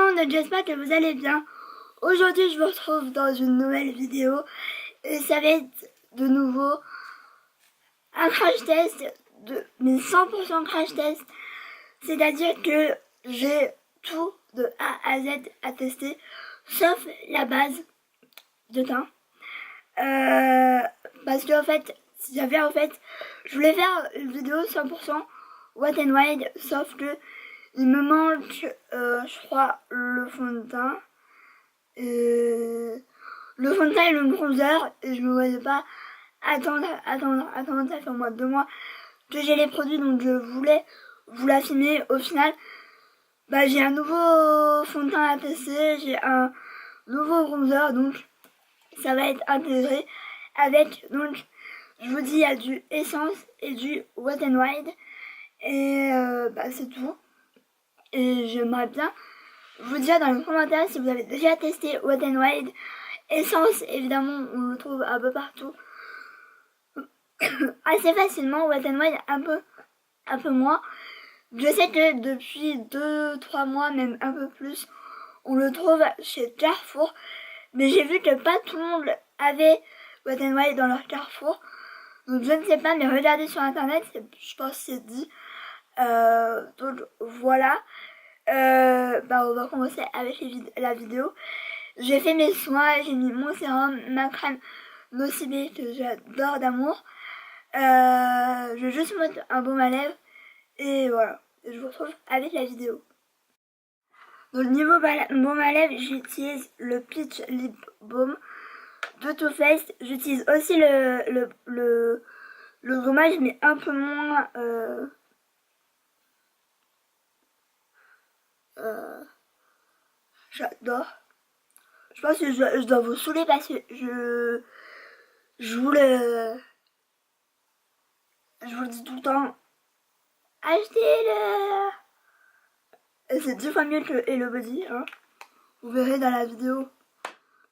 monde, j'espère que vous allez bien. Aujourd'hui je vous retrouve dans une nouvelle vidéo et ça va être de nouveau un crash test, mais 100% crash test. C'est-à-dire que j'ai tout de A à Z à tester, sauf la base de teint. Parce que en fait, je voulais faire une vidéo 100% Wet n Wild, sauf que il me manque, je crois, le fond de teint. Le fond de teint et le bronzer, et je me voyais pas attendre, ça fait au moins 2 mois que j'ai les produits, donc je voulais vous la filmer. Au final, j'ai un nouveau fond de teint à tester, j'ai un nouveau bronzer, donc ça va être intégré avec, donc je vous dis, il y a du Essence et du Wet n Wild, et c'est tout. Et j'aimerais bien vous dire dans les commentaires si vous avez déjà testé Wet n Wild. Essence, évidemment, on le trouve un peu partout assez facilement. Wet n Wild un peu moins. Je sais que depuis 2-3 mois, même un peu plus, on le trouve chez Carrefour, mais j'ai vu que pas tout le monde avait Wet n Wild dans leur Carrefour, donc je ne sais pas, mais regardez sur internet, je pense que c'est dit. Donc voilà. On va commencer avec la vidéo. J'ai fait mes soins, j'ai mis mon sérum, ma crème Nocibé que j'adore d'amour. Je vais juste mettre un baume à lèvres et voilà. Je vous retrouve avec la vidéo. Donc niveau baume à lèvres, j'utilise le Peach Lip Balm de Too Faced. J'utilise aussi le gommage, mais un peu moins. J'adore. Je pense que je dois vous saouler parce que je vous le dis tout le temps. Achetez-le. Et c'est 10 fois mieux que Hello Body, hein. Vous verrez dans la vidéo.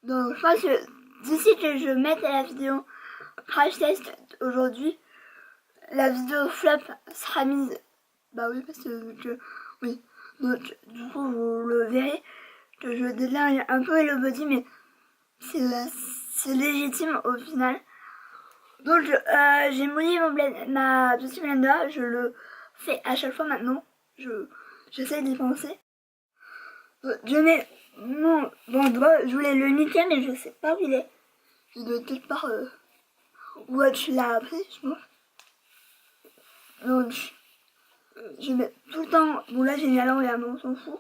Donc je pense que d'ici que je mette la vidéo crash test aujourd'hui, la vidéo flop sera mise. Bah oui, parce que oui. Donc du coup vous le verrez que je délingue un peu Hello Body, mais c'est légitime au final. Donc j'ai mouillé ma petite blender, je le fais à chaque fois maintenant. J'essaie d'y penser. Je mets mon bandeau, je voulais le niquer mais je sais pas où il est. Il doit être quelque part où tu l'as appris, je pense. Donc je mets tout le temps. Bon là j'ai mis à l'envers mais on s'en fout.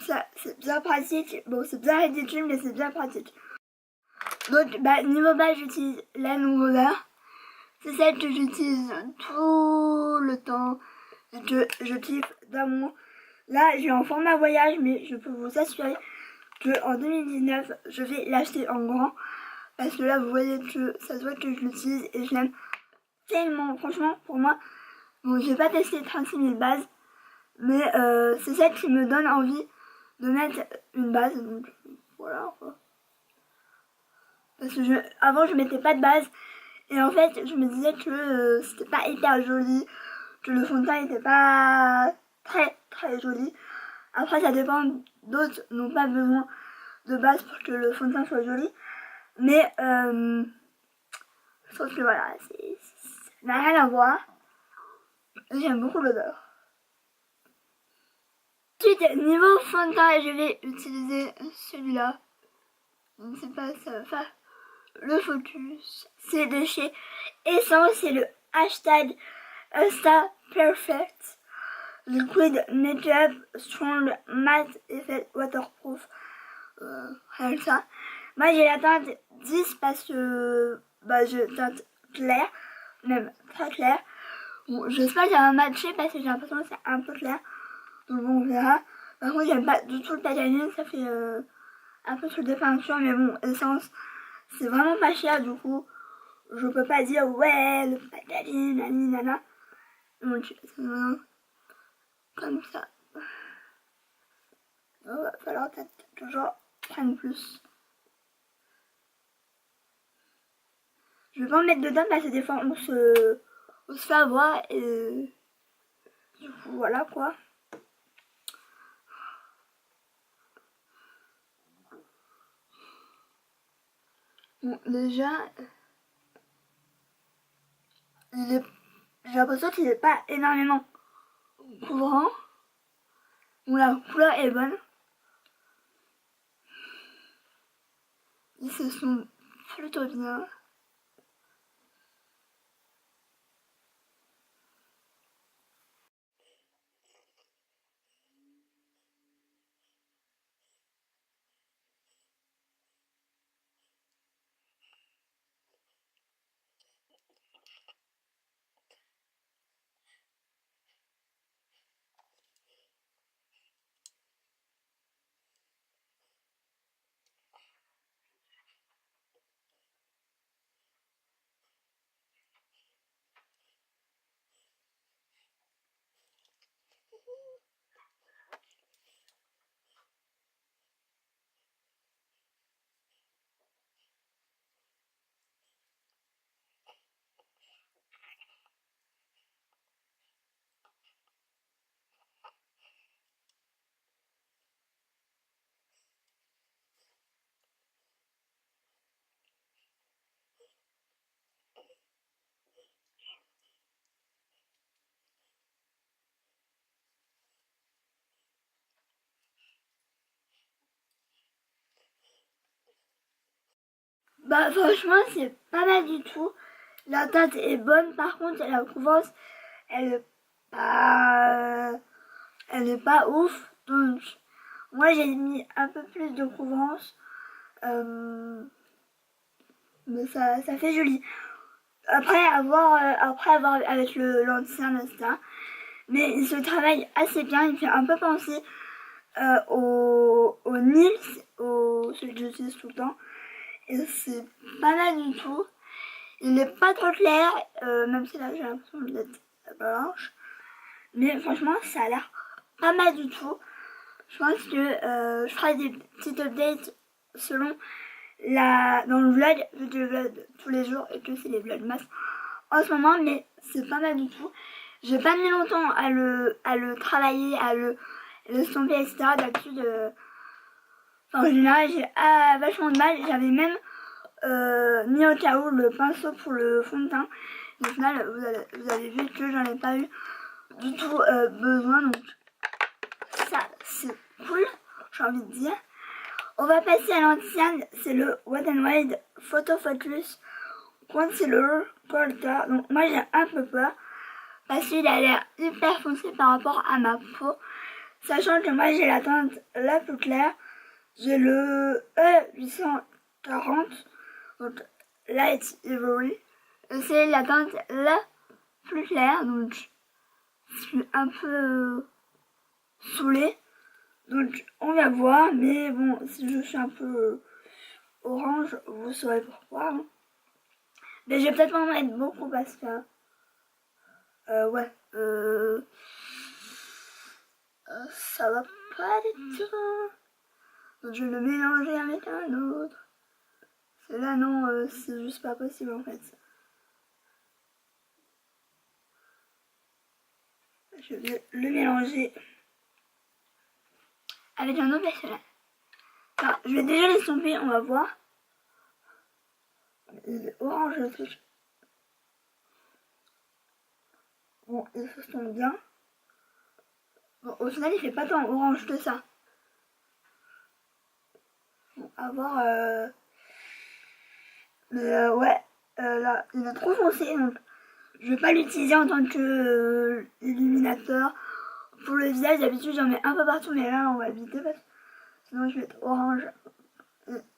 Ça c'est bien pratique. Bon c'est bien ridicule mais c'est bien pratique. Donc niveau bas j'utilise la Nuvola. C'est celle que j'utilise tout le temps et que je kiffe d'amour. Là j'ai en format voyage mais je peux vous assurer que en 2019 je vais l'acheter en grand. Parce que là vous voyez que ça se voit que je l'utilise et je l'aime tellement. Franchement pour moi, bon j'ai pas testé 36 000 bases. Mais c'est celle qui me donne envie de mettre une base. Donc voilà quoi. Parce que avant je mettais pas de base. Et en fait je me disais que c'était pas hyper joli. Que le fond de teint était pas très joli. Après ça dépend, d'autres n'ont pas besoin de base pour que le fond de teint soit joli. Mais je trouve que voilà, ça n'a rien à voir. J'aime beaucoup l'odeur. Ensuite, niveau fond de teint, je vais utiliser celui-là. Donc c'est pas ça va faire le focus. C'est de chez Essence, c'est le hashtag Star Perfect Liquid Makeup Strong Matte Effect Waterproof. Rien que ça. Moi j'ai la teinte 10 parce que je teinte claire, même très claire. Bon, j'espère que ça va matcher parce que j'ai l'impression que c'est un peu clair. Donc bon, on verra. Par contre j'aime pas du tout le packaging, ça fait un peu truc de peinture, mais bon, Essence c'est vraiment pas cher, du coup je peux pas dire ouais le packaging nana. Donc c'est vraiment comme ça. Il va falloir peut-être toujours prendre plus. Je vais pas en mettre dedans parce que des fois on se fait avoir et du coup voilà quoi. Bon, déjà, j'ai l'impression qu'il n'est pas énormément couvrant. Bon, la couleur est bonne. Ils se sont plutôt bien. Bah franchement c'est pas mal du tout. La teinte est bonne, par contre la couvrance elle est pas elle est pas ouf. Donc moi j'ai mis un peu plus de couvrance. Mais ça fait joli. Après avoir avec l'ancien Asta. Mais il se travaille assez bien, il fait un peu penser au Nils, celui que j'utilise tout le temps. Et c'est pas mal du tout. Il n'est pas trop clair, même si là j'ai l'impression d'être blanche. Mais franchement, ça a l'air pas mal du tout. Je pense que je ferai des petites updates selon dans le vlog, vu que je vlog tous les jours et que c'est les vlogmas en ce moment, mais c'est pas mal du tout. J'ai pas mis longtemps à le travailler, à le estomper, etc. D'habitude, en général, j'ai vachement de mal. J'avais même mis au cas où le pinceau pour le fond de teint. Au final, vous avez vu que j'en ai pas eu du tout besoin. Donc, ça, c'est cool, j'ai envie de dire. On va passer à l'ancienne, c'est le Wet n Wild Photo Focus Concealer Porter. Donc, moi, j'ai un peu peur parce qu'il a l'air hyper foncé par rapport à ma peau. Sachant que moi, j'ai la teinte la plus claire. J'ai le E840, donc Light Ivory. C'est la teinte la plus claire, donc je suis un peu saoulée. Donc on va voir, mais bon, si je suis un peu orange, vous saurez pourquoi. Hein. Mais je vais peut-être pas en mettre beaucoup parce que ouais, ça va pas du tout. Donc je vais le mélanger avec un autre. Et là non, c'est juste pas possible en fait. Je vais le mélanger avec un autre national. Enfin, je vais déjà l'estomper, on va voir. Il est orange le truc. Bon, il s'estompe bien. Bon, au final, il fait pas tant orange que ça. Bon, à voir. Mais ouais, là, il est trop foncé, donc je vais pas l'utiliser en tant que illuminateur. Pour le visage, d'habitude, j'en mets un peu partout, mais là, on va éviter parce que sinon, je vais être orange.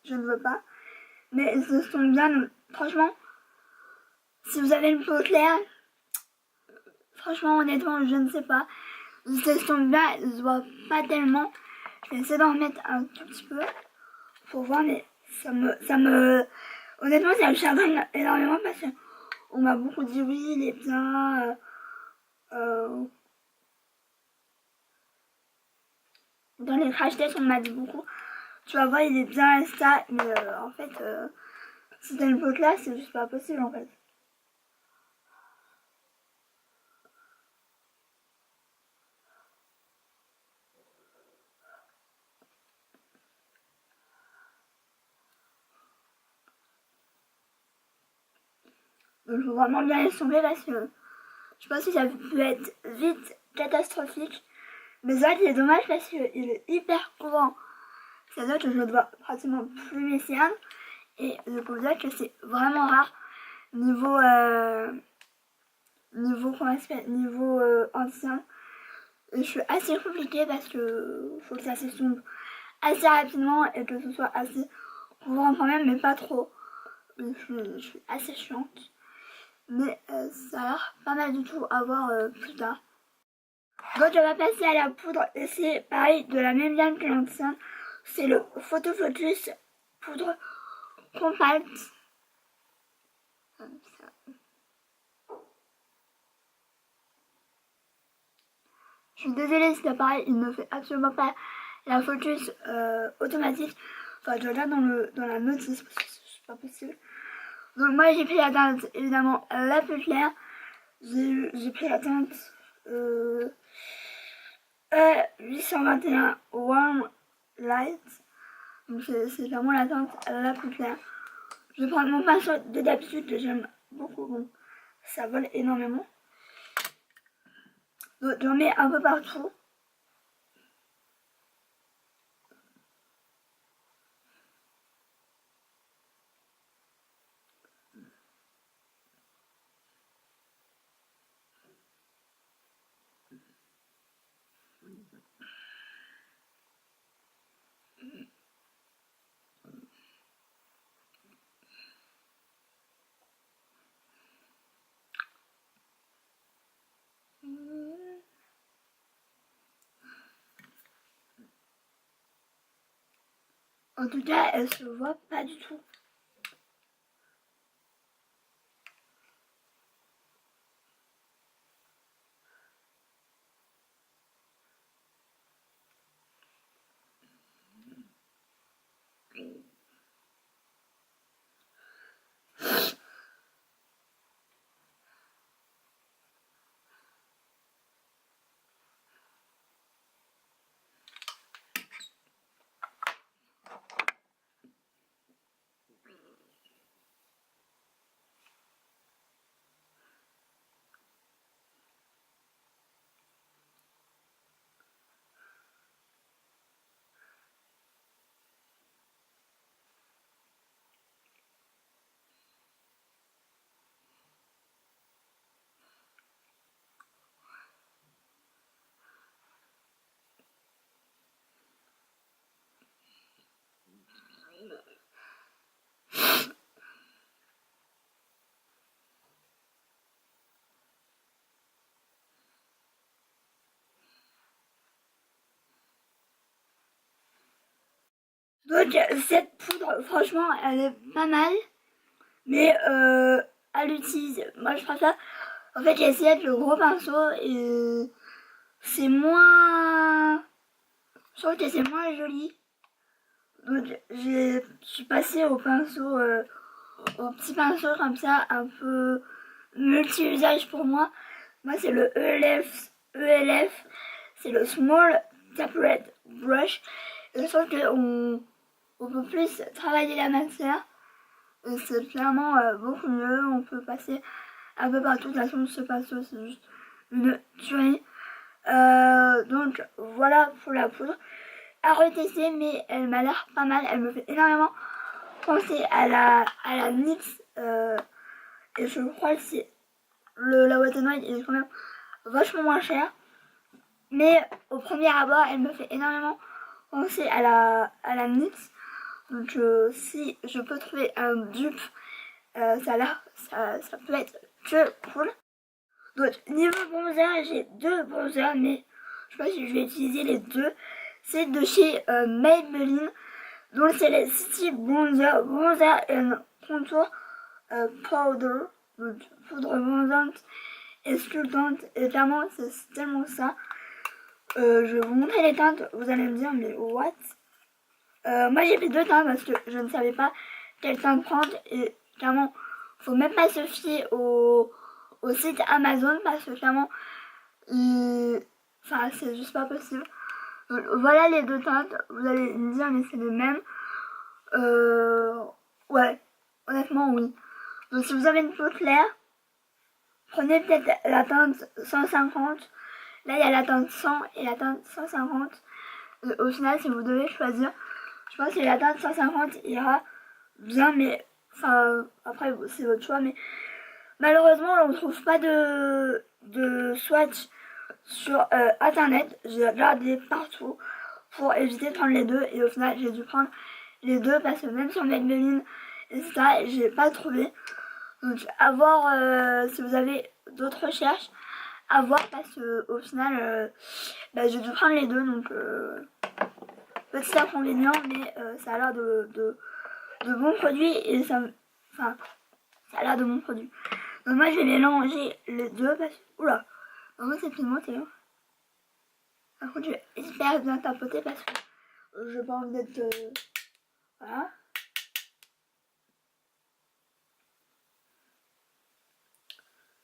Je ne veux pas. Mais ils se sont bien, donc, franchement, si vous avez une peau claire, franchement, honnêtement, je ne sais pas. Ils se sont bien, ils se voient pas tellement. Je vais essayer d'en remettre un tout petit peu pour voir, mais honnêtement, ça me chagrine énormément parce qu'on m'a beaucoup dit oui, il est bien. Dans les crash tests, on m'a dit beaucoup. Tu vas voir, il est bien ça, mais en fait, si t'as une peau claire, c'est juste pas possible en fait. Donc il faut vraiment bien estomper parce que je pense que ça peut être vite catastrophique. Mais ça c'est dommage parce qu'il est hyper courant. C'est-à-dire que je ne dois pratiquement plus mes cernes. Et je peux vous dire que c'est vraiment rare niveau ancien. Je suis assez compliquée parce que faut que ça s'estompe assez rapidement et que ce soit assez courant quand même, mais pas trop. Je suis assez chiante. Mais ça a l'air pas mal du tout à voir plus tard. Donc on va passer à la poudre et c'est pareil de la même gamme que l'ancien. C'est le Photo Focus poudre compacte. Je suis désolée, cet appareil il ne fait absolument pas la focus automatique. Enfin, je regarde dans la notice parce que c'est pas possible. Donc, moi j'ai pris la teinte évidemment la plus claire. J'ai pris la teinte E821 Warm Light. Donc, c'est vraiment la teinte la plus claire. Je vais prendre mon pinceau de d'habitude que j'aime beaucoup. Bon, ça vole énormément. Donc, j'en mets un peu partout. En tout cas, elle se voit pas du tout. Donc cette poudre, franchement, elle est pas mal, mais elle utilise. Moi, je préfère. En fait, j'ai essayé avec le gros pinceau et c'est moins. Je trouve que c'est moins joli. Donc, je suis passée au pinceau, au petit pinceau comme ça, un peu multi-usage pour moi. Moi, c'est le ELF, c'est le Small Tapered Brush. Et je trouve on peut plus travailler la matière. Et c'est clairement beaucoup mieux. On peut passer un peu partout. De toute façon, ce pinceau, c'est juste une tuerie. Donc, voilà pour la poudre. À retester, mais elle m'a l'air pas mal. Elle me fait énormément penser à la NYX. Et je crois que c'est la Wet n Wild est quand même vachement moins cher. Mais au premier abord, elle me fait énormément penser à la NYX. Donc si je peux trouver un dupe, ça peut être que cool. Donc niveau bronzer, j'ai deux bronzers, mais je sais pas si je vais utiliser les deux. C'est de chez Maybelline. Donc c'est les City Bronzer and Contour Powder. Donc poudre bronzante et sculptante. Et clairement c'est tellement ça. Je vais vous montrer les teintes, vous allez me dire mais what? Moi j'ai pris deux teintes parce que je ne savais pas quelle teinte prendre et clairement faut même pas se fier au site Amazon parce que clairement enfin c'est juste pas possible. Donc, voilà les deux teintes, vous allez me dire mais c'est les mêmes. Ouais, honnêtement oui. Donc si vous avez une peau claire, prenez peut-être la teinte 150. Là, il y a la teinte 100 et la teinte 150. Au final, si vous devez choisir, je pense que la teinte 150 ira bien, mais enfin, après, c'est votre choix. Mais malheureusement, on ne trouve pas de swatch sur internet. J'ai regardé partout pour éviter de prendre les deux, et au final, j'ai dû prendre les deux parce que même sur Maybelline, etc., j'ai pas trouvé. Donc, à voir si vous avez d'autres recherches. À voir parce que au final j'ai dû prendre les deux, donc petit inconvénient, mais ça a l'air de bons produits et ça a l'air de bons produits. Donc moi je vais mélanger les deux parce que oula, en vrai c'est plus monté hein. Par contre je vais hyper bien tapoter parce que j'ai pas envie d'être voilà.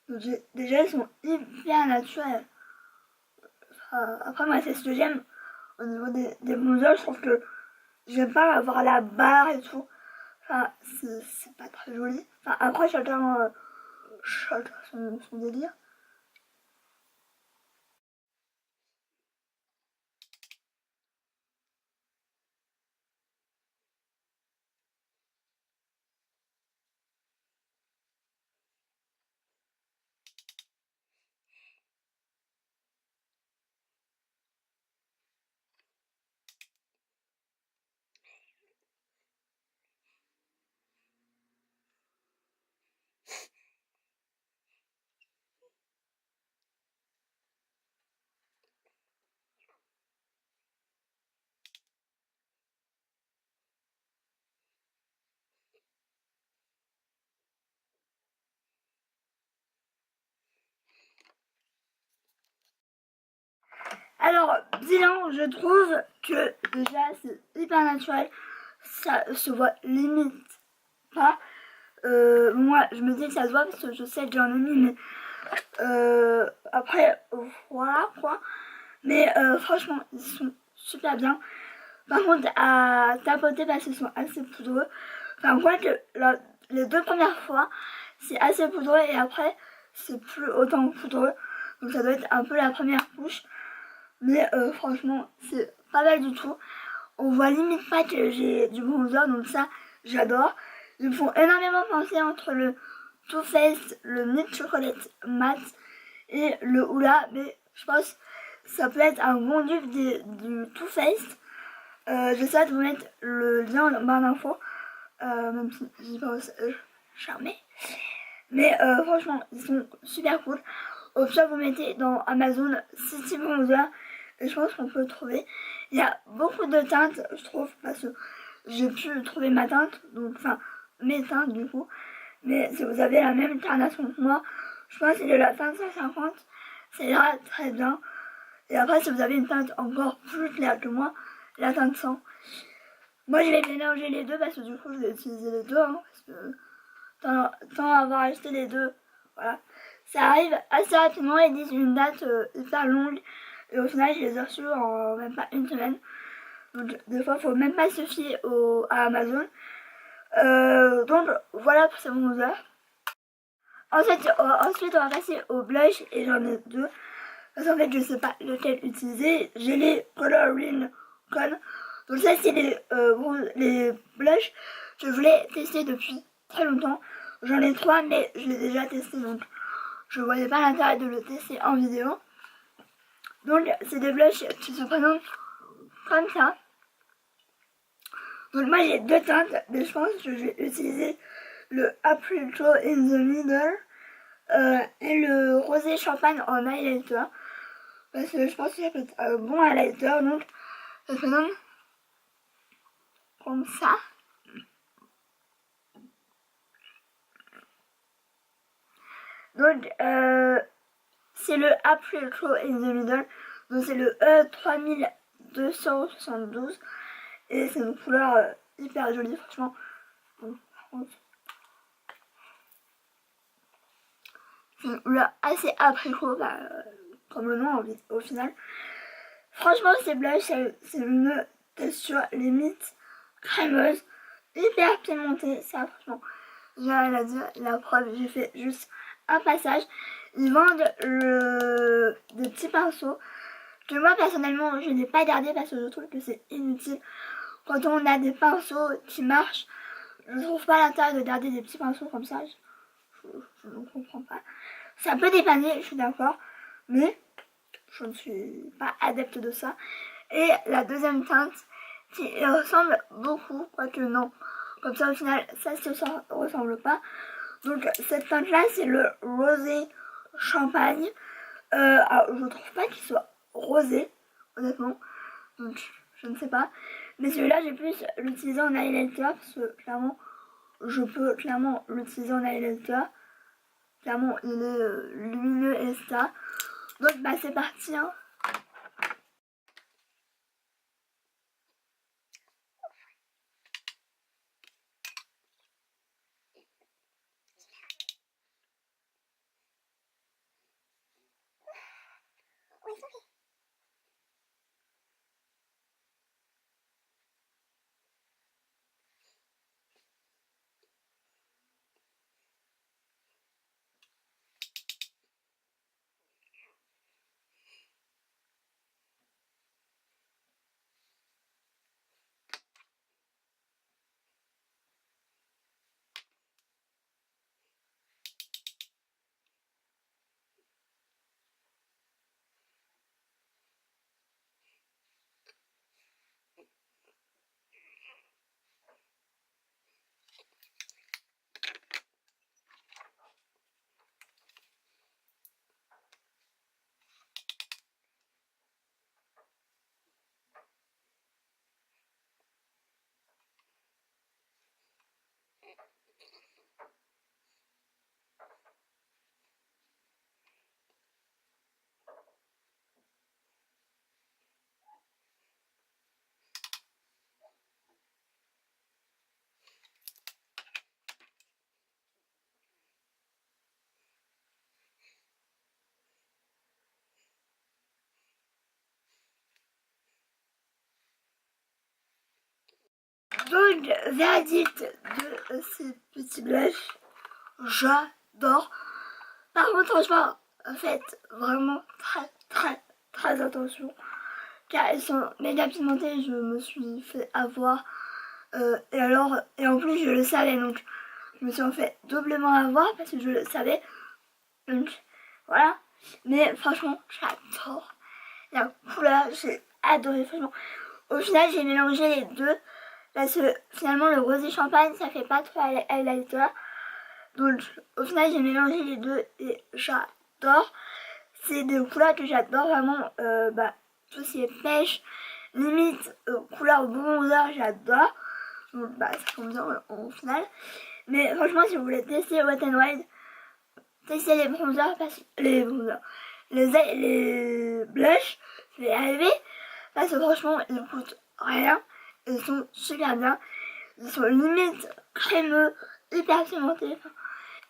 Donc, déjà ils sont hyper naturels. Après moi c'est ce que j'aime au niveau des bronzers. Je trouve que j'aime pas avoir la barre et tout. Enfin, c'est pas très joli. Enfin, après, chacun son délire. Alors, bilan, je trouve que déjà c'est hyper naturel. Ça se voit limite pas. Moi, je me dis que ça se voit parce que je sais que j'en ai mis, mais après, voilà quoi. Mais franchement, ils sont super bien. Par contre, à tapoter parce qu'ils sont assez poudreux. Enfin, quoi que les deux premières fois, c'est assez poudreux et après, c'est plus autant poudreux. Donc ça doit être un peu la première couche. Mais franchement, c'est pas mal du tout. On voit limite pas que j'ai du bronzer, donc ça, j'adore. Ils me font énormément penser entre le Too Faced, le Milk Chocolate Matte et le Hoola. Mais je pense que ça peut être un bon dupe du Too Faced. J'essaie de vous mettre le lien en barre d'infos. Même si j'y pense charmé. Mais franchement, ils sont super cool. Au pire, vous mettez dans Amazon City Bronzer. Et je pense qu'on peut le trouver. Il y a beaucoup de teintes, je trouve, parce que j'ai pu trouver ma teinte. Donc, enfin, mes teintes du coup. Mais si vous avez la même carnation que moi, je pense que c'est de la teinte 150. Ça ira très bien. Et après, si vous avez une teinte encore plus claire que moi, la teinte 100. Moi, je vais mélanger les deux parce que du coup, je vais utiliser les deux. Hein, parce que tant avoir acheté les deux, voilà. Ça arrive assez rapidement, ils disent une date hyper longue. Et au final, je les ai reçus en même pas une semaine. Donc, des fois, il faut même pas se fier à Amazon. Donc, voilà pour ces bronzers. Ensuite, on va passer au blush. Et j'en ai deux. Parce qu'en fait, je sais pas lequel utiliser. J'ai les Coloring Con. Donc ça, c'est les blushs que je voulais tester depuis très longtemps. J'en ai trois, mais je l'ai déjà testé. Donc, je voyais pas l'intérêt de le tester en vidéo. Donc, c'est des blushs qui se présentent comme ça. Donc, moi, j'ai deux teintes, mais je pense que je vais utiliser le April Glow in the Middle et le rosé champagne en highlighter. Parce que je pense que ça peut être un bon highlighter. Donc, ça se présente comme ça. Donc, c'est le April Glow in the Middle. Donc, c'est le E3272. Et c'est une couleur hyper jolie, franchement. C'est une couleur assez apricot, comme le nom au final. Franchement, ces blushs, c'est une texture limite crémeuse, hyper pimentée. Ça, franchement, j'ai rien à dire. La preuve, j'ai fait juste un passage. ils vendent des petits pinceaux que moi personnellement je n'ai pas gardé parce que je trouve que c'est inutile. Quand on a des pinceaux qui marchent, je ne trouve pas l'intérêt de garder des petits pinceaux comme ça. Je ne comprends pas. Ça peut dépanner, je suis d'accord, mais je ne suis pas adepte de ça. Et la deuxième teinte qui ressemble beaucoup, quoique non. Comme ça au final ça se ressemble pas. Donc cette teinte là c'est le rosé champagne. Alors je trouve pas qu'il soit rosé, honnêtement. Donc je ne sais pas. Mais celui-là j'ai plus l'utiliser en highlighter parce que clairement je peux clairement l'utiliser en highlighter. Clairement il est lumineux et ça. Donc bah c'est parti hein. Donc, verdict de ces petits blushs, j'adore. Par contre, franchement, faites vraiment très attention. Car elles sont méga pimentées, je me suis fait avoir. Et en plus, je le savais, donc je me suis en fait doublement avoir parce que je le savais. Donc, voilà. Mais franchement, j'adore la couleur, j'ai adoré, franchement. Au final, j'ai mélangé les deux. Parce que finalement, le rosé champagne, ça fait pas trop highlighter. Donc, au final, j'ai mélangé les deux et j'adore. C'est des couleurs que j'adore vraiment. Tout ce qui est pêche, limite couleur bronzer, j'adore. Donc, ça tombe bien au final. Mais franchement, si vous voulez tester Wet n Wild, testez les bronzers, les blushs, je vais y arriver. Parce que franchement, ils coûtent rien. Ils sont super bien. Ils sont limite crémeux, hyper pimentés.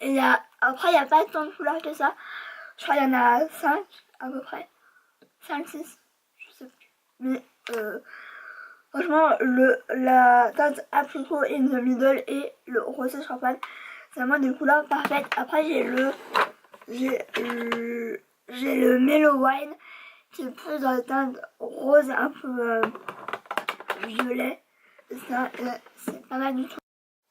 Et après, il n'y a pas tant de couleurs que ça. Je crois qu'il y en a 5 à peu près. 5, 6, je sais plus. Mais franchement, la teinte apricot in the middle et le rosé champagne, c'est vraiment des couleurs parfaites. Après, j'ai le Mellow Wine qui est plus dans la teinte rose, un peu violet. Et ça, c'est pas mal du tout.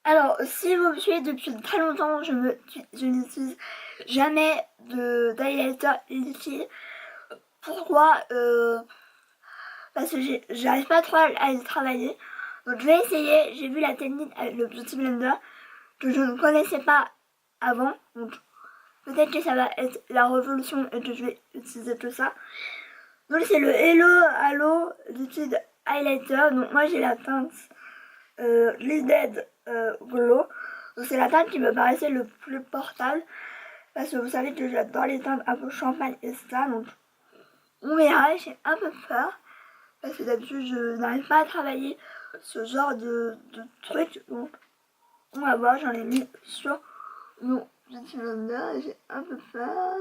Alors, si vous me suivez depuis très longtemps, je n'utilise jamais d'highlighter liquide. Pourquoi Parce que j'arrive pas trop à le travailler. Donc je vais essayer. J'ai vu la technique avec le Beauty Blender que je ne connaissais pas avant. Donc peut-être que ça va être la révolution et que je vais utiliser tout ça. Donc c'est le Hello Halo Liquid Highlighter. Donc moi j'ai la teinte Lidded Glow. Donc c'est la teinte qui me paraissait le plus portable. Parce que vous savez que j'adore les teintes un peu champagne et ça. Donc on verra, j'ai un peu peur. Parce que d'habitude je n'arrive pas à travailler ce genre de truc. Donc on va voir, j'en ai mis sur mon Beauty Blender et j'ai un peu peur.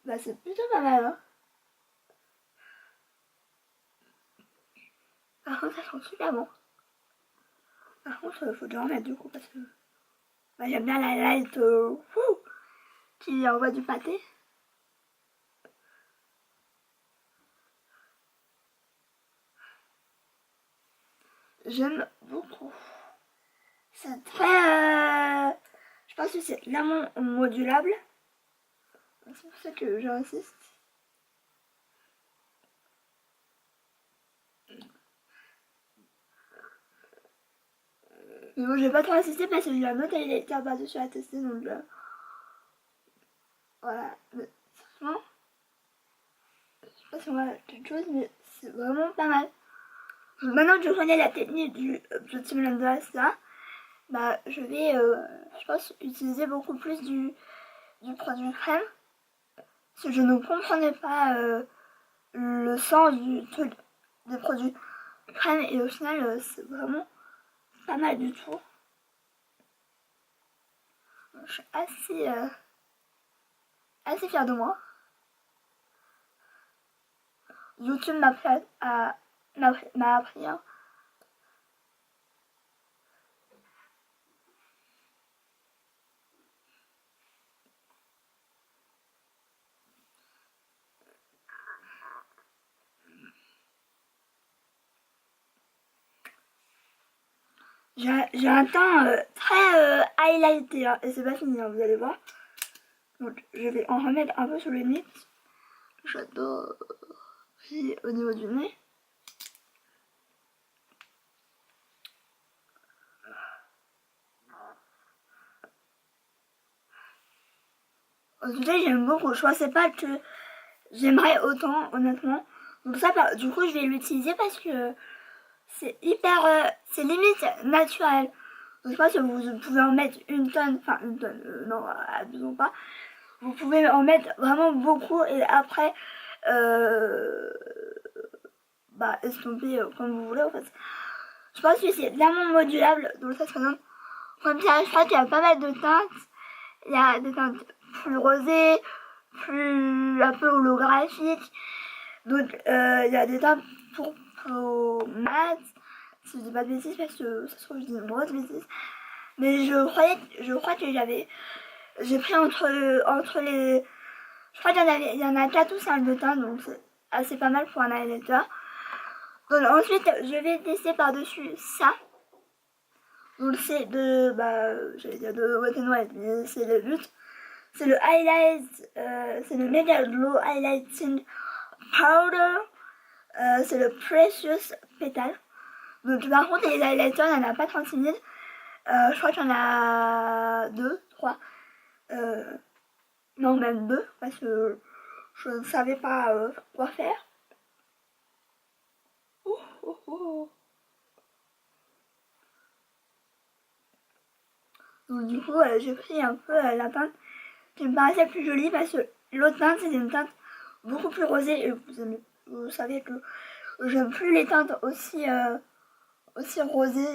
Bah c'est plutôt pas mal hein. Par contre, ça sent super bon. Par contre, faut déjà en mettre du coup parce que bah, j'aime bien la light qui envoie du pâté. J'aime beaucoup. C'est très... je pense que c'est clairement modulable. C'est pour ça que j'insiste. Mais bon, je vais pas trop insister parce que j'ai un autre électeur par-dessus à tester, donc voilà. Mais franchement, je sais pas si on va quelque chose, mais c'est vraiment pas mal. Donc, maintenant que je connais la technique du Beauty Blender, ça, bah je vais, je pense, utiliser beaucoup plus du produit crème. Parce que je ne comprenais pas le sens du truc des produits crème et au final, c'est vraiment pas mal du tout. Je suis assez fière de moi. YouTube m'a appris. Hein. J'ai un teint très highlighté hein, et c'est pas fini, hein, vous allez voir. Donc je vais en remettre un peu sur le nez. J'adore au niveau du nez. En tout cas, j'aime beaucoup. Je pensais pas que j'aimerais autant, honnêtement. Donc ça, du coup, je vais l'utiliser parce que c'est hyper... c'est limite naturel. Donc je pense que vous pouvez en mettre une tonne. Enfin, une tonne, non, abusons pas. Vous pouvez en mettre vraiment beaucoup et après... bah, estomper comme vous voulez, en fait. Je pense que c'est vraiment modulable. Donc ça, ça donne... Comme ça, je crois qu'il y a pas mal de teintes. Il y a des teintes plus rosées, plus un peu holographiques. Donc il y a des teintes pour mat. Si je dis pas de bêtises, parce que ça se trouve je dis une grosse bêtise. Mais je crois que j'ai pris entre les... Je crois qu'il y en a 4 ou 5 de teintes, donc c'est assez pas mal pour un highlighter. Donc ensuite, je vais tester par-dessus ça. Donc c'est de, j'allais dire de Wet n Wild, mais c'est le but. C'est le highlight, c'est le Mega Glow Highlighting Powder. C'est le Precious Petal. Donc par contre, les highlighters, il n'y en a pas 36 000. Je crois qu'il y en a 2, 3. Non, même 2, parce que je ne savais pas quoi faire. Ouh, ouh, ouh. Donc du coup, j'ai pris un peu la teinte qui me paraissait plus jolie parce que l'autre teinte, c'était une teinte beaucoup plus rosée. Et vous savez que j'aime plus les teintes aussi rosées.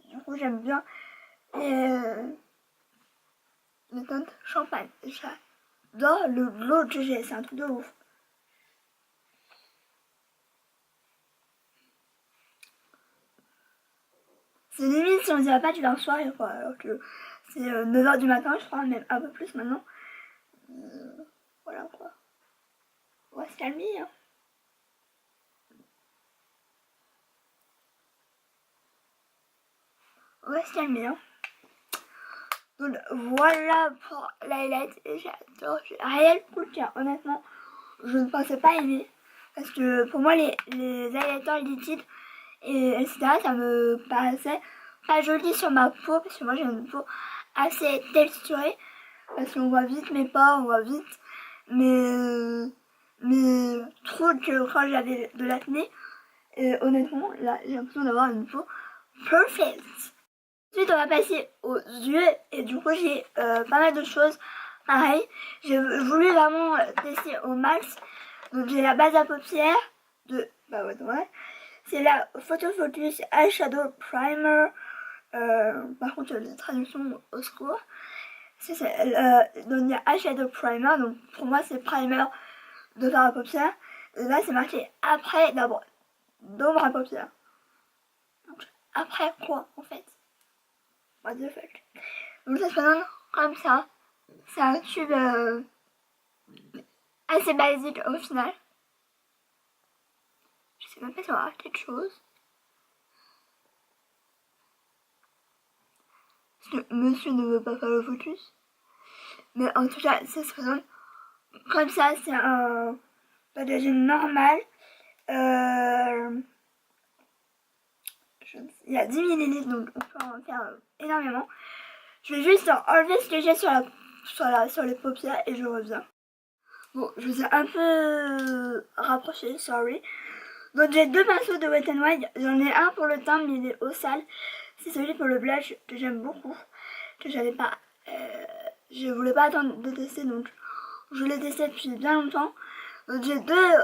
Du coup, j'aime bien les teintes champagne. J'adore le glow que j'ai, c'est un truc de ouf. C'est limite si on dirait pas du d'un soirée quoi, alors que c'est 9h du matin je crois, même un peu plus maintenant. Voilà quoi. On va se calmer hein. On va se calmer hein. Donc voilà pour l'highlight et j'adore, j'ai un réel coup de cœur. Honnêtement, je ne pensais pas aimer. Parce que pour moi les highlighters liquides et etc. ça me paraissait pas joli sur ma peau parce que moi j'ai une peau assez texturée parce qu'on voit vite mes pores, on voit vite mes trous que quand j'avais de l'acné. Et honnêtement là j'ai l'impression d'avoir une peau perfect. Ensuite on va passer aux yeux et du coup j'ai pas mal de choses pareil. J'ai voulu vraiment tester au max. Donc j'ai la base à paupières de ouais. C'est la Photo Focus Eyeshadow Primer. Par contre, la traduction au secours. Donc il y a Eyeshadow Primer. Donc pour moi, c'est primer de fard à paupières. Et là, c'est marqué après d'ombre à paupières. après quoi en fait? What the fuck. Donc ça se présente comme ça. C'est un tube assez basique au final. Je sais même pas si on va avoir quelque chose. Parce que monsieur ne veut pas faire le focus. Mais en tout cas, ça se présente comme ça. C'est un packaging normal. Il y a 10 ml, donc on peut en faire énormément. Je vais juste enlever ce que j'ai sur les paupières et je reviens. Bon, je vous ai un peu rapproché, sorry. Donc j'ai deux pinceaux de Wet n Wild. J'en ai un pour le teint, mais il est au sale. C'est celui pour le blush que j'aime beaucoup. Que j'avais pas... je voulais pas attendre de tester, donc je l'ai testé depuis bien longtemps. Donc j'ai deux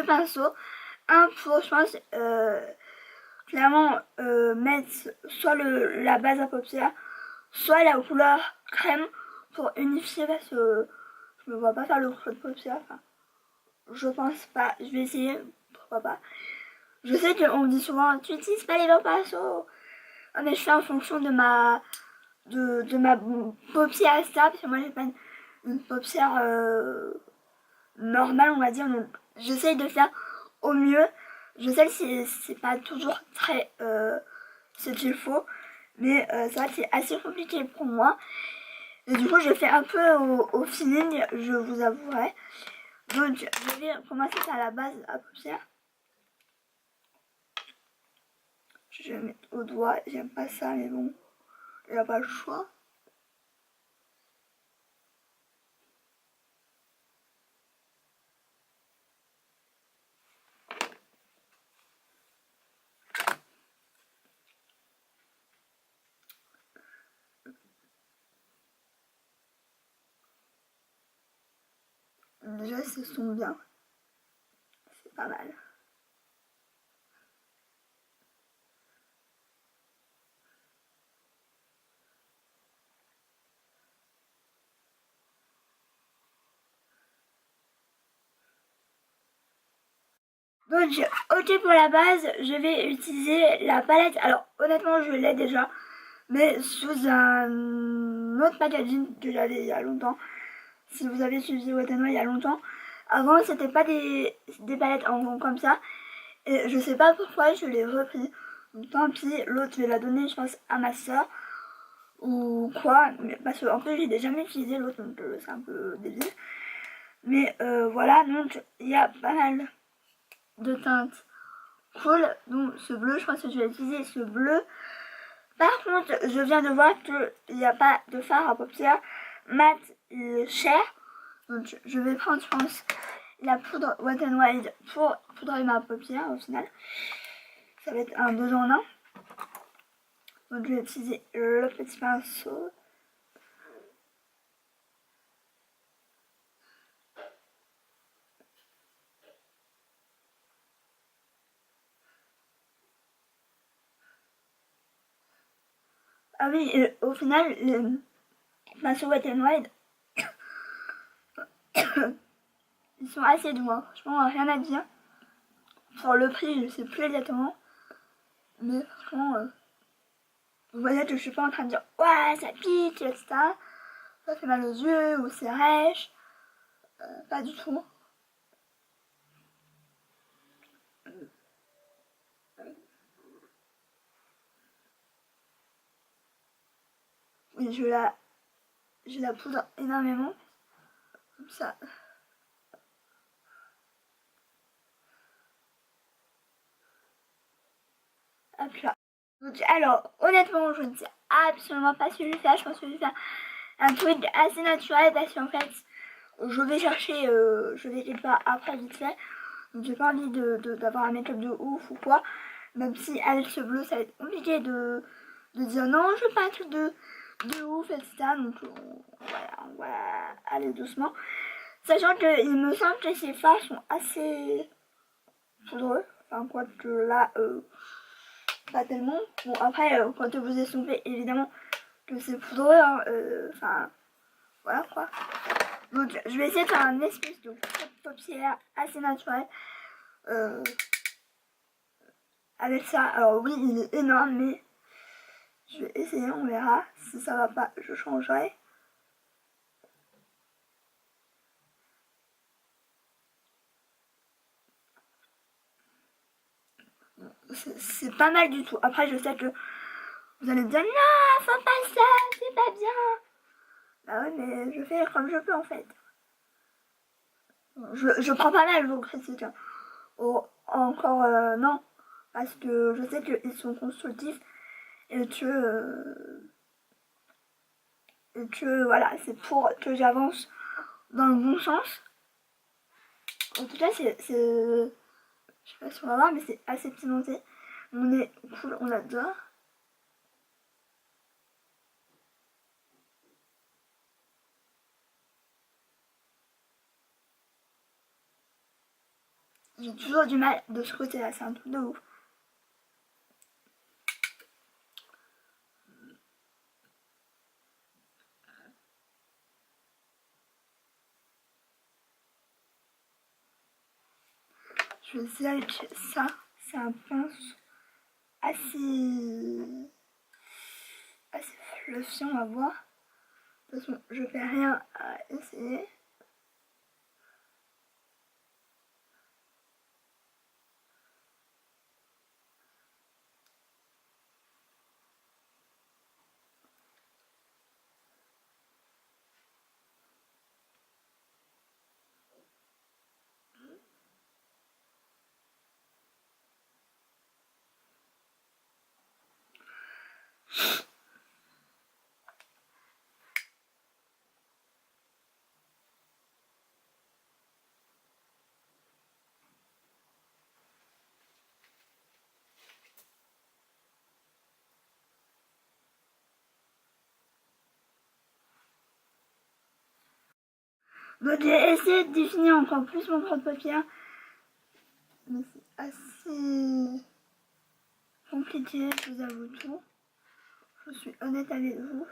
pinceaux. Un pour, je pense, clairement mettre soit la base à paupières, soit la couleur crème pour unifier, parce que je me vois pas faire le creux de paupières. Enfin, je pense pas. Je vais essayer, pourquoi pas. Je sais qu'on me dit souvent, tu utilises pas les bons pinceaux. Ah, mais je fais en fonction de ma paupière, etc. Parce que moi j'ai pas une paupière normale, on va dire. Donc j'essaye de faire au mieux. Je sais que c'est pas toujours très ce qu'il faut, mais ça c'est assez compliqué pour moi. Et du coup je fais un peu au feeling, je vous avouerai. Donc je vais commencer par la base à paupières. Je vais mettre au doigt, j'aime pas ça, mais bon, il n'y a pas le choix. Déjà, ce sont bien. C'est pas mal. Donc, ok pour la base, je vais utiliser la palette. Alors, honnêtement, je l'ai déjà, mais sous un autre packaging que j'avais il y a longtemps. Si vous avez utilisé Wet n Wild il y a longtemps. Avant, c'était pas des palettes en rond comme ça. Et je sais pas pourquoi je l'ai repris. Donc, tant pis, l'autre, je vais la donner, je pense, à ma soeur. Ou quoi. Mais, parce qu'en plus, j'ai déjà jamais utilisé l'autre, donc c'est un peu débile. Mais voilà, donc il y a pas mal de teintes cool. Donc ce bleu, je pense que je vais utiliser ce bleu. Par contre, je viens de voir qu'il n'y a pas de fard à paupières mat et cher. Donc je vais prendre, je pense, la poudre Wet n Wild pour poudrer ma paupière au final. Ça va être un 2 en 1. Donc je vais utiliser le petit pinceau. Ah oui, et au final, les pinceaux Wet n Wild, ils sont assez doux, hein. Franchement, rien à dire. Pour le prix, je sais plus exactement. Mais franchement, vous voyez que je suis pas en train de dire ouais, ça pique, etc. Ça fait mal aux yeux ou c'est rêche. Pas du tout. Oui, je la poudre énormément. Comme ça. Hop là. Donc, alors, honnêtement, je ne sais absolument pas ce que je vais faire. Je pense que je vais faire un truc assez naturel parce qu'en fait, je vais chercher, je vais quelque part après vite fait. Donc, j'ai pas envie d'avoir un make-up de ouf ou quoi. Même si avec ce bleu, ça va être compliqué de dire non, je veux pas un truc de ouf, etc. Donc, voilà, on va aller doucement. Sachant qu'il me semble que ces fards sont assez poudreux. Enfin, quoi que là, pas tellement. Bon, après, quand vous estompez, évidemment que c'est poudreux. Hein, enfin, voilà quoi. Donc, je vais essayer de faire un espèce de paupière assez naturel. avec ça. Alors oui, il est énorme, mais je vais essayer, on verra. Si ça va pas, je changerai. C'est pas mal du tout. Après, je sais que vous allez me dire non, faut pas ça, c'est pas bien. Bah ouais, mais je fais comme je peux en fait. Je prends pas mal vos critiques. Hein. Oh, encore non, parce que je sais qu'ils sont constructifs et que voilà, c'est pour que j'avance dans le bon sens. En tout cas, je sais pas si on va voir, mais c'est assez pimenté. On est cool, on adore. J'ai toujours du mal de ce côté-là, c'est un truc de ouf. Je vais essayer avec ça. C'est un pince assez fluffy, on va voir. De toute façon, je fais rien à essayer. Donc j'ai essayé de définir encore plus mon porte-papier. Mais c'est assez compliqué, je vous avoue tout. Je suis honnête avec vous.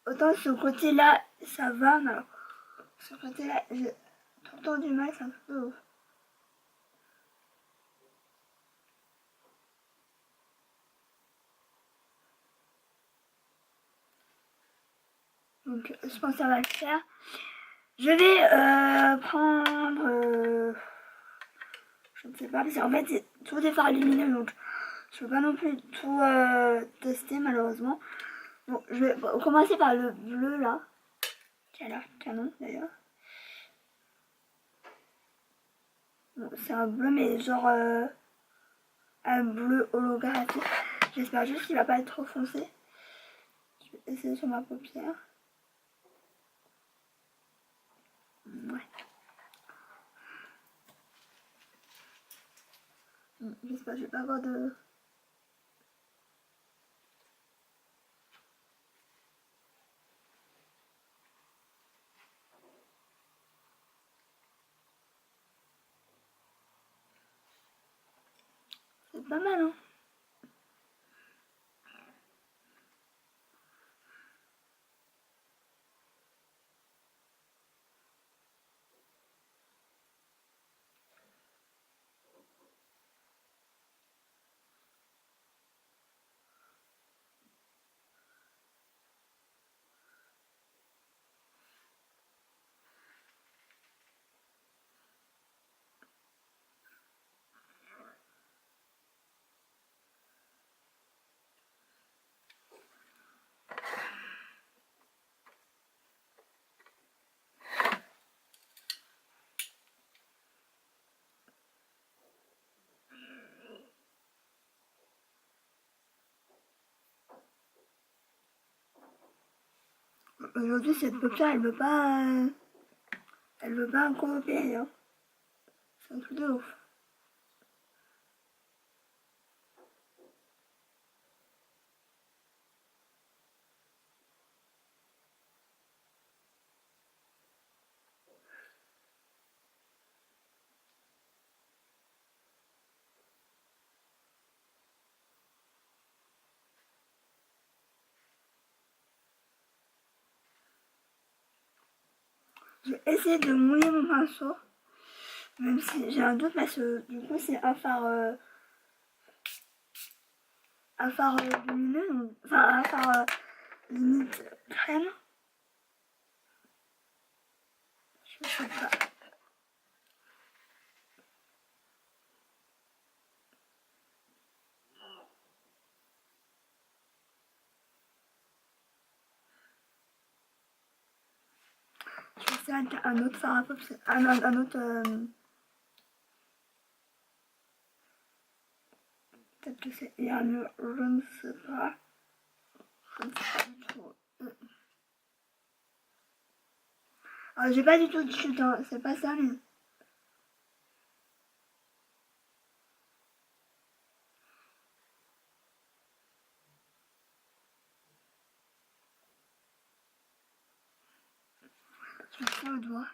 Autant ce côté-là, ça va, mais alors ce côté-là, j'ai tout le temps du mal, c'est un truc de ouf. Donc je pense que ça va le faire. Je vais prendre... je ne sais pas, parce qu'en fait, tout est farimineux, donc je peux pas non plus tout tester, malheureusement. Bon, je vais commencer par le bleu, là, qui a l'air canon, d'ailleurs. Bon, c'est un bleu, mais genre un bleu holographique. J'espère juste qu'il va pas être trop foncé. Je vais essayer sur ma paupière. Ouais. J'espère que je vais pas avoir de... C'est pas mal, hein. Aujourd'hui, cette paupière, elle veut pas coopérer, hein. C'est un truc de ouf. Je vais essayer de mouiller mon pinceau. Même si j'ai un doute parce que du coup c'est un fard à fard lumineux, donc, enfin à fard limite crème. Je sais pas. Je vais essayer avec un autre fard à paupières, un autre. Peut-être que c'est mieux, je ne sais pas. Je ne sais pas du tout. Alors, j'ai pas du tout de chute, hein. C'est pas ça, mais. Je le fais au doigt,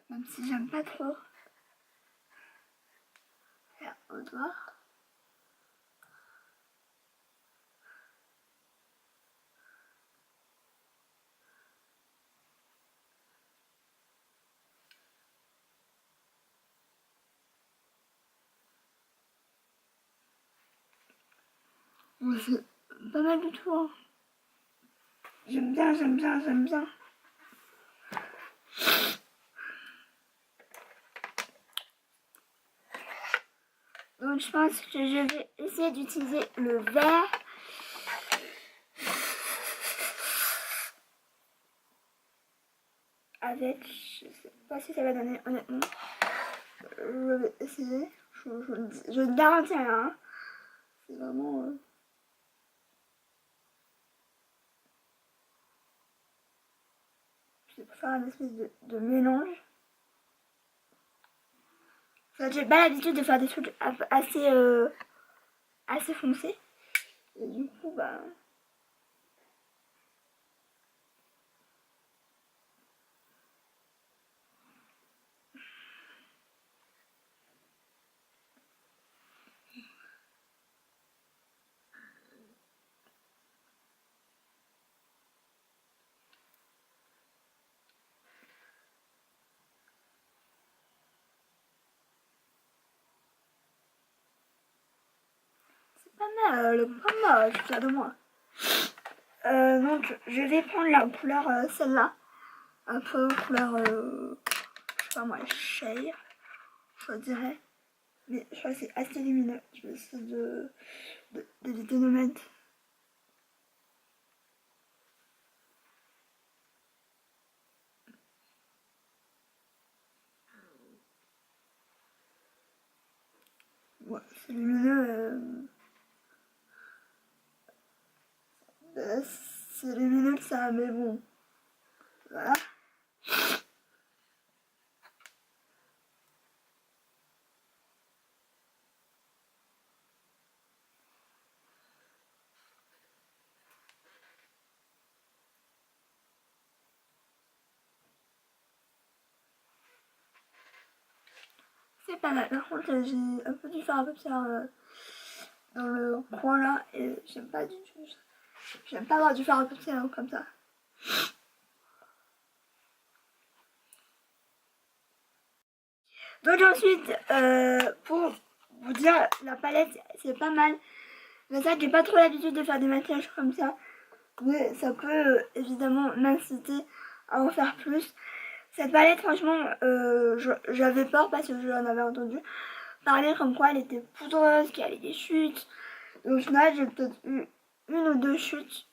même si j'aime pas trop faire au doigt. Bon, c'est pas mal du tout, hein. J'aime bien, j'aime bien, j'aime bien. Donc je pense que je vais essayer d'utiliser le vert. Avec, je sais pas si ça va donner honnêtement. Je vais essayer. Je ne garantis rien. Hein. C'est vraiment. C'est pour faire un espèce de mélange. J'ai pas l'habitude de faire des trucs assez, assez foncés. Et du coup, bah. C'est pas mal, pas mal, je suis fière de moi. Donc, je vais prendre la couleur, celle-là. Un peu couleur, je sais pas moi, shade, je dirais. Mais je crois que c'est assez lumineux. Je vais essayer d'éviter de mettre. Ouais, c'est lumineux. C'est lumineux ça, mais bon. Voilà. C'est pas mal. Par contre, j'ai un peu du fard à paupières dans le coin là et j'aime pas du tout. J'aime pas avoir du fard à paupières comme ça. Donc ensuite, pour vous dire, la palette c'est pas mal. Mais ça, j'ai pas trop l'habitude de faire des maquillages comme ça. Mais ça peut évidemment m'inciter à en faire plus. Cette palette, franchement, j'avais peur parce que j'en avais entendu parler comme quoi elle était poudreuse, qu'il y avait des chutes. Et au final, j'ai peut-être eu une ou deux chutes,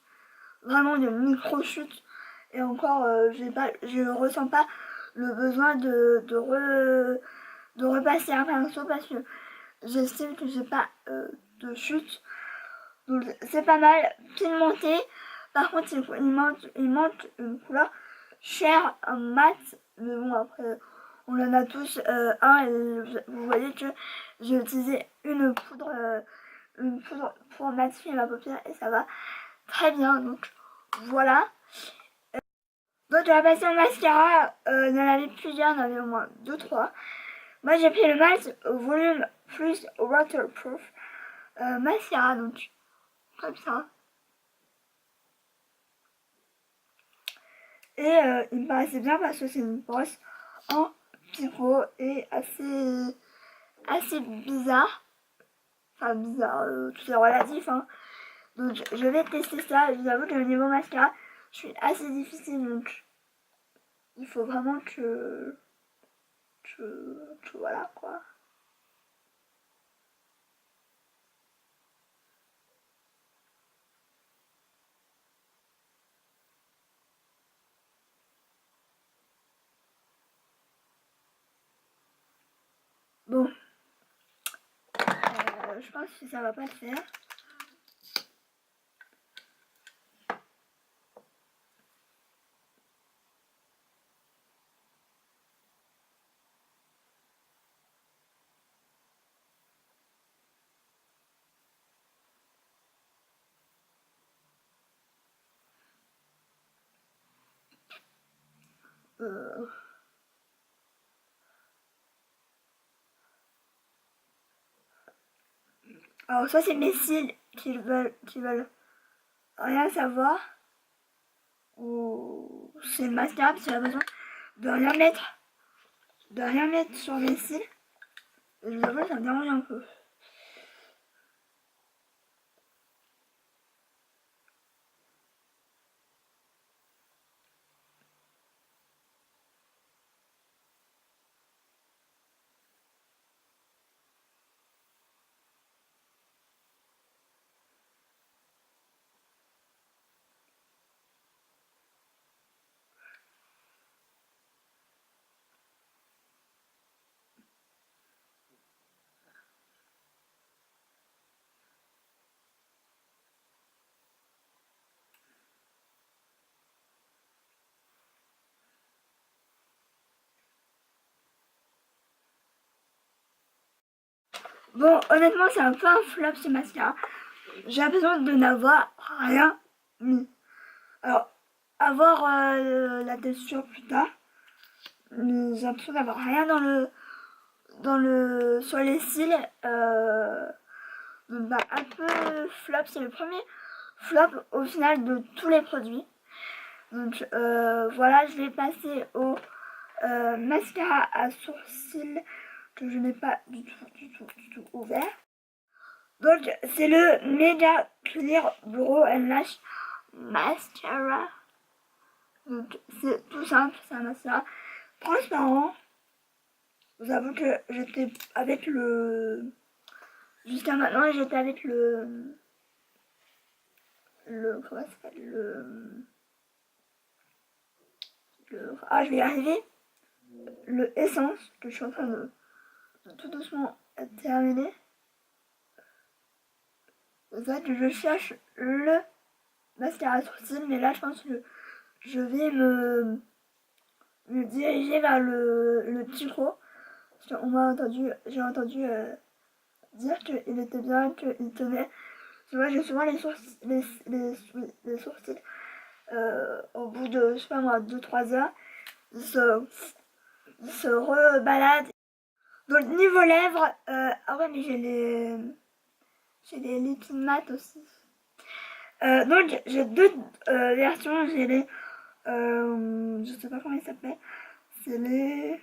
vraiment des micro-chutes. Et encore, je ressens pas le besoin de repasser un pinceau parce que j'estime que j'ai pas de chute. Donc c'est pas mal pigmenté. Par contre, il manque une couleur chair, un mat. Mais bon, après, on en a tous un. Et vous voyez que j'ai utilisé une poudre pour matifier ma paupière et ça va très bien. Donc voilà. Donc je vais passer au mascara. Il y en avait plusieurs, il y en avait au moins 2-3. Moi j'ai pris le Matte Volume Plus Waterproof mascara. Donc comme ça. Et il me paraissait bien parce que c'est une brosse en pivot et assez bizarre. Enfin bizarre, tout est relatif hein. Donc je vais tester ça. Je vous avoue que le niveau mascara, je suis assez difficile, donc il faut vraiment que voilà quoi. Bon, je pense que ça va pas le faire. Euh, Alors soit c'est mes cils qui veulent rien savoir, ou c'est le mascara parce que j'ai besoin de rien mettre sur mes cils. Et je vous avoue, ça me dérange un peu. Bon, honnêtement, c'est un peu un flop ce mascara. J'ai l'impression de n'avoir rien mis. Alors, avoir la texture plus tard, mais j'ai l'impression d'avoir rien sur les cils. Donc, bah, un peu flop, c'est le premier flop au final de tous les produits. Donc voilà, je vais passer au mascara à sourcils que je n'ai pas du tout ouvert. Donc c'est le Mega Clear Brow and Lash Mascara. Donc c'est tout simple, c'est un mascara transparent. Je vous avoue que j'étais avec le... Jusqu'à maintenant, j'étais avec comment ça s'appelle ah, je vais y arriver. Le Essence, que je suis en train de tout doucement terminer. En fait, je cherche le mascara sourcil, mais là, je pense que je vais me diriger vers le Tico. Parce qu'on m'a entendu, j'ai entendu dire qu'il était bien, qu'il tenait. Tu vois, j'ai souvent les sourcils au bout de, je sais pas moi, 2-3 heures, ils se rebaladent. Donc, niveau lèvres, ah ouais, mais j'ai les liquid mat aussi. Donc j'ai deux versions, j'ai les je sais pas comment ils s'appellent, c'est les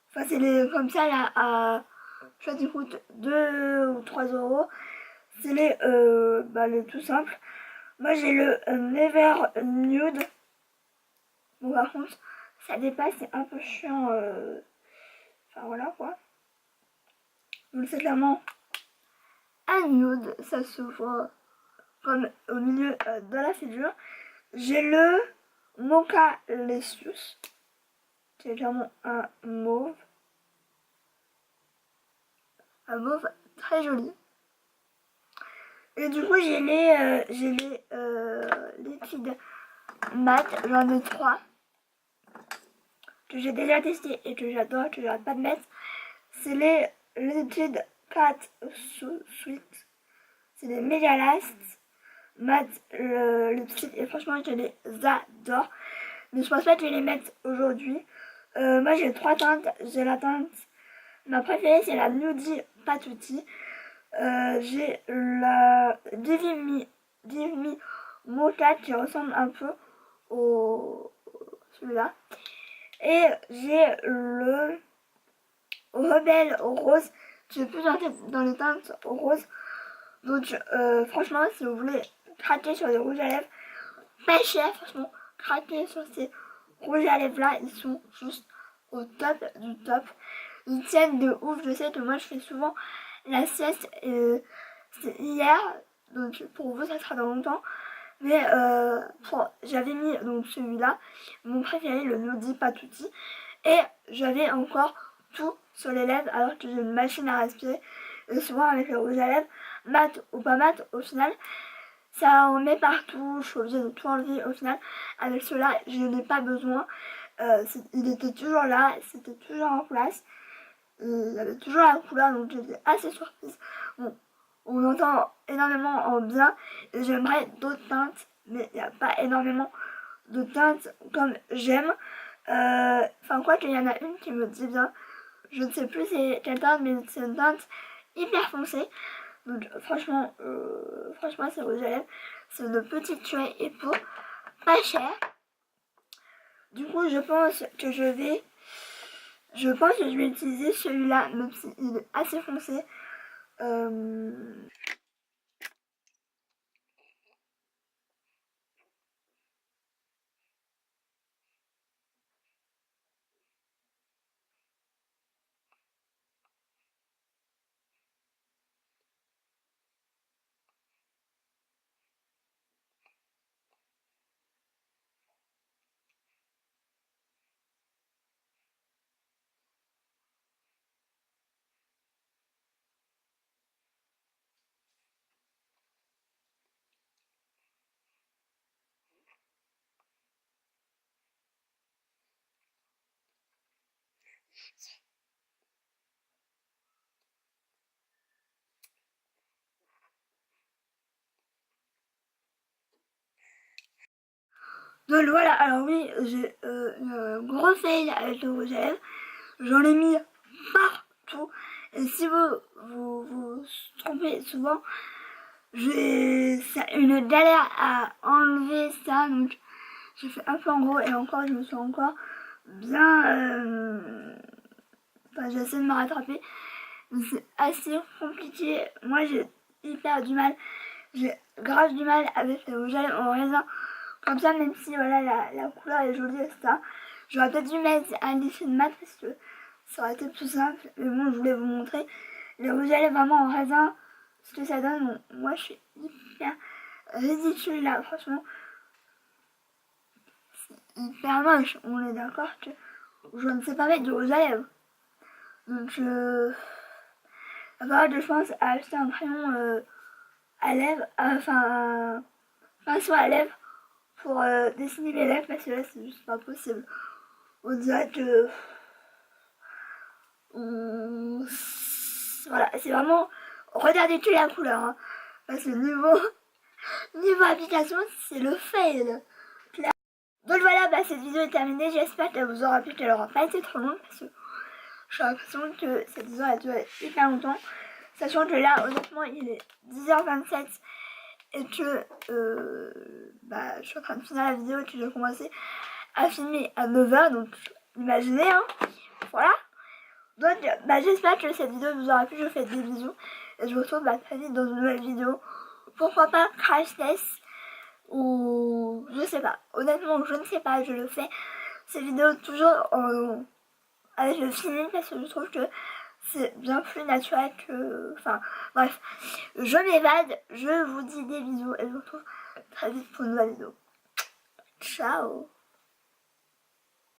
enfin c'est les comme ça là à je crois qu'ils coûtent 2 ou 3 euros, c'est les tout simples. Moi j'ai le Never Nude. Bon par contre ça dépasse, c'est un peu chiant, enfin voilà quoi. Donc c'est clairement un nude, ça se voit comme au milieu de la figure. J'ai le Mocha Lessius, qui est clairement un mauve très joli. Et du coup, j'ai les liquides mat, j'en ai 3 que j'ai déjà testé et que j'adore, que j'arrête pas de mettre. C'est les liquides Cat Sweet, c'est des Mega Last mat le petit, et franchement je les adore, mais je pense pas que je vais les mettre aujourd'hui. Moi j'ai 3 teintes, j'ai la teinte, ma préférée c'est la Nudie Patouti, j'ai la Give Me Mocha qui ressemble un peu au celui-là, et j'ai le Rebelle Rose qui est plus dans les teintes rose. Donc franchement, si vous voulez craquer sur les rouges à lèvres, pas cher, franchement, craquer sur ces rouges à lèvres là, ils sont juste au top du top. Ils tiennent de ouf. Je sais que moi je fais souvent la sieste, c'est hier, donc pour vous ça sera dans longtemps. Mais j'avais mis donc celui-là, mon préféré, le Nodi Patouti, et j'avais encore tout sur les lèvres alors que j'ai une machine à respirer. Et souvent avec le rouge à lèvres, mat ou pas mat, au final, ça en met partout, je suis obligée de tout enlever au final. Avec cela, je n'ai pas besoin. Il était toujours là, c'était toujours en place. Il y avait toujours la couleur, donc j'étais assez surprise. Bon, on entend énormément en bien, et j'aimerais d'autres teintes, mais il n'y a pas énormément de teintes comme j'aime. Enfin, quoi qu'il y en a une qui me dit bien, je ne sais plus c'est quelle teinte, mais c'est une teinte hyper foncée. Donc franchement, c'est rouge à lèvres. C'est une petite tuerie et pour pas cher. Du coup, je pense que je vais utiliser celui-là, même s'il est assez foncé. Donc voilà, alors oui, j'ai une grosse faille avec le rouge à lèvres. J'en ai mis partout. Et si vous trompez souvent, j'ai une galère à enlever ça. Donc j'ai fait un peu en gros et encore, je me suis encore bien... Enfin, j'ai essayé de me rattraper. Mais c'est assez compliqué. Moi, j'ai hyper du mal. J'ai grave du mal avec le rouge à lèvres en raisin. Comme ça, même si voilà, la couleur est jolie, etc. J'aurais peut-être dû mettre un liquide mat parce que ça aurait été plus simple. Mais bon, je voulais vous montrer le rouge à lèvres vraiment en raisin, ce que ça donne. Bon, moi, je suis hyper ridicule là, franchement. C'est hyper moche. On est d'accord que je ne sais pas mettre du rouge à lèvres. Donc, il va falloir que je pense à acheter un crayon à lèvres, enfin, un pinceau à lèvres pour dessiner les lèvres parce que là c'est juste pas possible. On dirait que voilà, c'est vraiment regardez que la couleur hein, parce que niveau application c'est le fail. Donc voilà, bah, cette vidéo est terminée, j'espère qu'elle vous aura plu, qu'elle aura pas été trop longue parce que j'ai l'impression que cette vidéo a duré hyper longtemps, sachant que là honnêtement il est 10h27 et que bah, je suis en train de finir la vidéo et que je vais commencer à filmer à 9h, donc imaginez hein, voilà. Donc bah, j'espère que cette vidéo vous aura plu, je vous fais des bisous et je vous retrouve bah, très vite dans une nouvelle vidéo, pourquoi pas crash test ou je sais pas, honnêtement je ne sais pas, je le fais ces vidéos toujours avec le feeling parce que je trouve que c'est bien plus naturel que... Enfin, bref. Je m'évade, je vous dis des bisous et je vous retrouve très vite pour une nouvelle vidéo. Ciao.